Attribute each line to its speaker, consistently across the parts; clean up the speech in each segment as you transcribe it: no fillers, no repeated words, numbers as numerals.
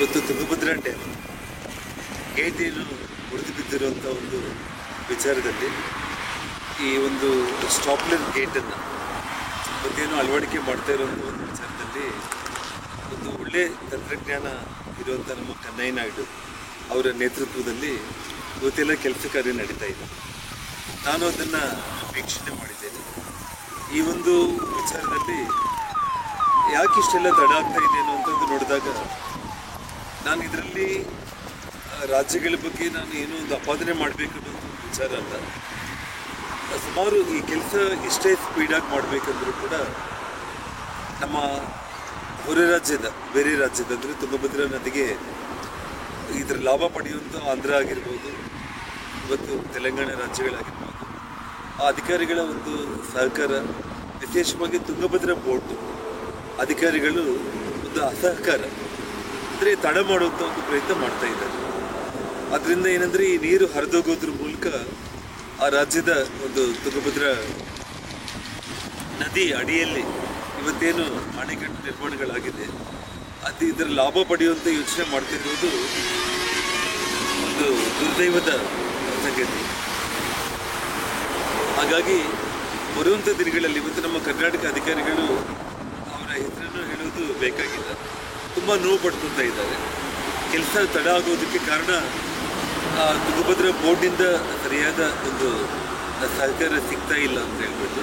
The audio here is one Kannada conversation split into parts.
Speaker 1: ಇವತ್ತು ತುಂಗಭದ್ರಾ ಡ್ಯಾಮ್ ಗೇಟ್ ಏನು ಉಳಿದು ಬಿದ್ದಿರುವಂಥ ಒಂದು ವಿಚಾರದಲ್ಲಿ ಈ ಒಂದು ಸ್ಟಾಪ್ಲರ್ ಗೇಟನ್ನು ಮತ್ತೇನು ಅಳವಡಿಕೆ ಮಾಡ್ತಾ ಇರುವಂಥ ಒಂದು ವಿಚಾರದಲ್ಲಿ ಒಂದು ಒಳ್ಳೆಯ ತಂತ್ರಜ್ಞಾನ ಇರುವಂಥ ನಮ್ಮ ಕನ್ನಯ್ಯ ನಾಯ್ಡು ಅವರ ನೇತೃತ್ವದಲ್ಲಿ ಇವತ್ತೆಲ್ಲ ಕೆಲಸ ಕಾರ್ಯ ನಡೀತಾ ಇದೆ. ನಾನು ಅದನ್ನು ವೀಕ್ಷಣೆ ಮಾಡಿದ್ದೇನೆ. ಈ ಒಂದು ವಿಚಾರದಲ್ಲಿ ಯಾಕೆ ಇಷ್ಟೆಲ್ಲ ತಡ ಆಗ್ತಾ ಇದೆ ಅನ್ನುವಂಥದ್ದು ನೋಡಿದಾಗ ನಾನು ಇದರಲ್ಲಿ ರಾಜ್ಯಗಳ ಬಗ್ಗೆ ನಾನು ಏನೋ ಒಂದು ಅಪಾದನೆ ಮಾಡಬೇಕು ಅನ್ನೋದು ವಿಚಾರ ಅಲ್ಲ. ಸುಮಾರು ಈ ಕೆಲಸ ಎಷ್ಟೇ ಸ್ಪೀಡಾಗಿ ಮಾಡಬೇಕಂದ್ರೂ ಕೂಡ ನಮ್ಮ ಹೊರ ರಾಜ್ಯದ ಬೇರೆ ರಾಜ್ಯದ ಅಂದರೆ ತುಂಗಭದ್ರಾ ನದಿಗೆ ಇದರ ಲಾಭ ಪಡೆಯುವಂಥ ಆಂಧ್ರ ಆಗಿರ್ಬೋದು, ಇವತ್ತು ತೆಲಂಗಾಣ ರಾಜ್ಯಗಳಾಗಿರ್ಬೋದು, ಆ ಅಧಿಕಾರಿಗಳ ಒಂದು ಸಹಕಾರ, ವಿಶೇಷವಾಗಿ ತುಂಗಭದ್ರಾ ಬೋರ್ಡ್ ಅಧಿಕಾರಿಗಳು ಒಂದು ಅಸಹಕಾರ ಅಂದರೆ ತಡ ಮಾಡುವಂಥ ಒಂದು ಪ್ರಯತ್ನ ಮಾಡ್ತಾ ಇದ್ದಾರೆ. ಅದರಿಂದ ಏನಂದರೆ ಈ ನೀರು ಹರಿದೋಗೋದ್ರ ಮೂಲಕ ಆ ರಾಜ್ಯದ ಒಂದು ತುಂಗಭದ್ರಾ ನದಿ ಅಡಿಯಲ್ಲಿ ಇವತ್ತೇನು ಅಣೆಕಟ್ಟು ನಿರ್ಮಾಣಗಳಾಗಿದೆ ಅದು ಇದರ ಲಾಭ ಪಡೆಯುವಂಥ ಯೋಚನೆ ಮಾಡ್ತಿರೋದು ಒಂದು ದುರ್ದೈವದ ಸಂಗತಿ. ಹಾಗಾಗಿ ಬರುವಂಥ ದಿನಗಳಲ್ಲಿ ಇವತ್ತು ನಮ್ಮ ಕರ್ನಾಟಕ ಅಧಿಕಾರಿಗಳು ಅವರ ಹೆಸರನ್ನು ಹೇಳೋದು ಬೇಕಾಗಿಲ್ಲ, ತುಂಬ ನೋವು ಪಡ್ಕೊತಾ ಇದ್ದಾರೆ. ಕೆಲಸ ತಡ ಆಗೋದಕ್ಕೆ ಕಾರಣ ತುಂಗಭದ್ರಾ ಬೋರ್ಡಿಂದ ಸರಿಯಾದ ಒಂದು ಸಹಕಾರ ಸಿಗ್ತಾ ಇಲ್ಲ ಅಂತ ಹೇಳ್ಬಿಟ್ಟು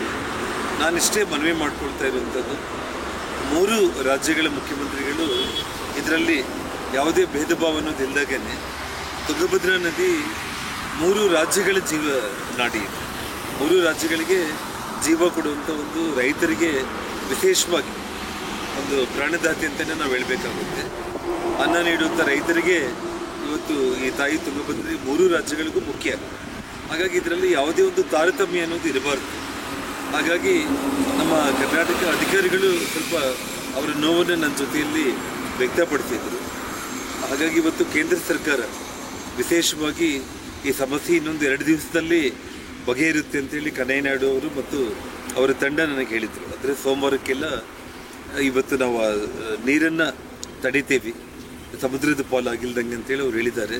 Speaker 1: ನಾನಿಷ್ಟೇ ಮನವಿ ಮಾಡ್ಕೊಳ್ತಾ ಇರುವಂಥದ್ದು. 3 ರಾಜ್ಯಗಳ ಮುಖ್ಯಮಂತ್ರಿಗಳು ಇದರಲ್ಲಿ ಯಾವುದೇ ಭೇದ ಭಾವ ಅನ್ನೋದಿಲ್ಲದಾಗೇ ತುಂಗಭದ್ರಾ ನದಿ 3 ರಾಜ್ಯಗಳ ಜೀವ ನಾಡಿ ಇದೆ. 3 ರಾಜ್ಯಗಳಿಗೆ ಜೀವ ಕೊಡುವಂಥ ಒಂದು ರೈತರಿಗೆ ವಿಶೇಷವಾಗಿ ಒಂದು ಪ್ರಾಣದಾತಿ ಅಂತಲೇ ನಾವು ಹೇಳಬೇಕಾಗುತ್ತೆ. ಅನ್ನ ನೀಡುವಂಥ ರೈತರಿಗೆ ಇವತ್ತು ಈ ತಾಯಿ ತುಂಗಭದ್ರಾ 3 ರಾಜ್ಯಗಳಿಗೂ ಮುಖ್ಯ. ಹಾಗಾಗಿ ಇದರಲ್ಲಿ ಯಾವುದೇ ಒಂದು ತಾರತಮ್ಯ ಅನ್ನೋದು ಇರಬಾರ್ದು. ಹಾಗಾಗಿ ನಮ್ಮ ಕರ್ನಾಟಕ ಅಧಿಕಾರಿಗಳು ಸ್ವಲ್ಪ ಅವರ ನೋವನ್ನು ನನ್ನ ಜೊತೆಯಲ್ಲಿ ವ್ಯಕ್ತಪಡಿಸಿದರು. ಹಾಗಾಗಿ ಇವತ್ತು ಕೇಂದ್ರ ಸರ್ಕಾರ ವಿಶೇಷವಾಗಿ ಈ ಸಮಸ್ಯೆ ಇನ್ನೊಂದು 2 ದಿವಸದಲ್ಲಿ ಬಗೆಹರುತ್ತೆ ಅಂತೇಳಿ ಕನ್ನಯ್ಯ ನಾಯ್ಡು ಅವರು ಮತ್ತು ಅವರ ತಂಡ ನನಗೆ ಹೇಳಿದರು. ಅಂದರೆ ಸೋಮವಾರಕ್ಕೆಲ್ಲ ಇವತ್ತು ನಾವು ನೀರನ್ನು ತಡಿತೇವೆ, ಸಮುದ್ರದ ಪಾಲಾಗಿಲ್ದಂಗೆ ಅಂತೇಳಿ ಅವ್ರು ಹೇಳಿದ್ದಾರೆ.